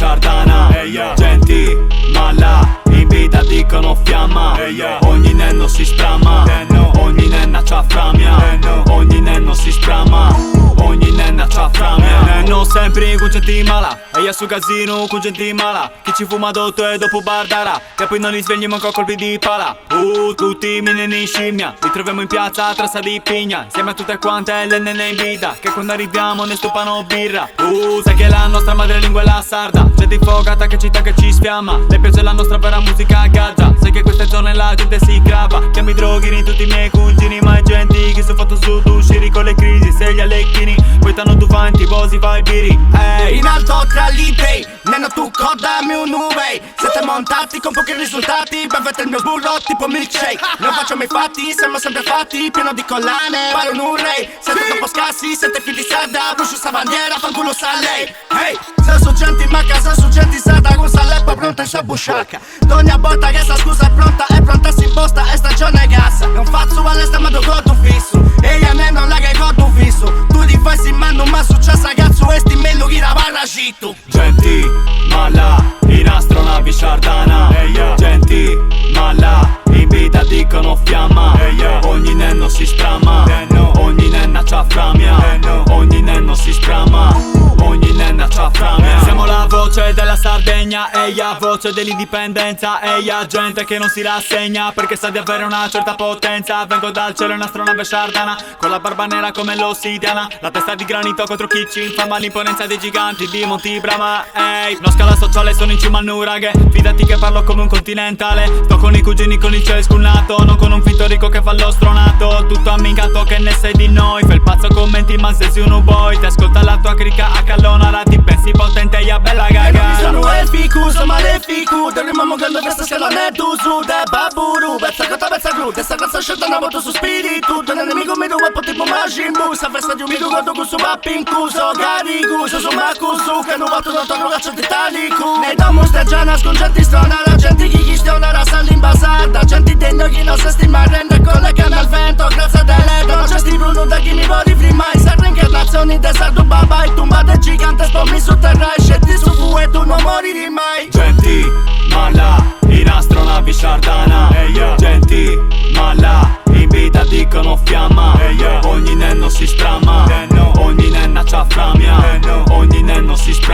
Sardana. Genti, mala, in vita dicono fiamma. Ogni nenno si sprama, ogni nenna c'ha framia. Ogni nenno si sprama, ogni nenna c'ha framia. Nenno sempre con gente mala, e io su casino con gente mala. Chi ci fuma dotto e dopo bardarà, e poi non li svegli manco a colpi di pala. Tutti i miei nenni scimmia, li troviamo in piazza a Trassa di Pigna. Insieme a tutte quante le nenne in vita, che quando arriviamo ne stupano birra. Sai che la nostra madrelingua è la sarda, gente infocata che città che ci sfiamma. Le piace la nostra vera musica gaggia, sai che queste giorni la gente si grava. Chiami droghini tutti i miei cugini, ma i genti che sono fatto su tu usciri con le crisi. Se gli alecchini, poi t'hanno tu vanti, bosi vai biri. In alto tra gli dei, nenno tu codami un nuvei. Siete montati con pochi risultati, bevete il mio burro tipo milkshake. Non facciamo i fatti, siamo sempre fatti, pieno di collane, pare un re. Siete troppo scarsi, siete figli di sarda, brucio sta bandiera, fanculo sa lei. Hey, se su gente in macca, se su gente in sarda, con saleppa pronta in sciabusciacca. Ogni volta che sta scusa è pronta si imposta, è stagione gassa. Non faccio all'esta ma do godo fisso, e io nenno la che godo fisso. Tu ti fai si manno ma successo ragazzo, esti mello chi la barra scitto. Genti, mala, in astronavi Sardana. Genti, mala, in vita dicono fiamma. Ogni nenno si sprama, ogni nenna c'ha framia. Ogni nenno si sprama, ogni nenna c'ha framia. Siamo la voce della Sardegna, eia, voce dell'indipendenza, eia, gente che non si rassegna perché sa di avere una certa potenza. Vengo dal cielo in astronave Sardana, con la barba nera come l'ossidiana, la testa di granito contro chi ci infama l'imponenza dei giganti di Monti Brama. Ehi, non scala sociale, sono in cima al nuraghe, fidati che parlo come un continentale. Sto con i cugini con il cielo scullato, non con un finto ricco che fa lo stronato. Tutto ammincato che ne sei di noi, fai il pazzo commenti ma se sei uno boy. Ti ascolta la tua crica a callonara, ti pensi potente e bella gaga. E non mi sono elficu, sono maleficu, del rimamo che non resta se non è tu su de baburu. Bezza gata bezza gru, de sta razza scelta una moto su spiritu. Tu nemico mi due po' tipo Majin Buu, sa festa di un midu godo con su mappincuso. Garigu, su makusu, che non vatto non torno caccio titanicu. Nei domus de gianas con gente stronara, gente chi stiona rasa all'imbasata. Gente degno chi non se stima rende con le canne al vento, grazie delle non c'è sti Bruno da chi mi vodi prima. I serre incarnazioni de sardo baba, e tumba de gigante spommi su terra e scendi su fu e tu non moriri mai. Genti, mala, in astronavi Sardana. Genti, mala, in vita dicono fiamma. Ogni nenno si sprama, ogni nenna c'ha framia. Ogni nenno si sprama.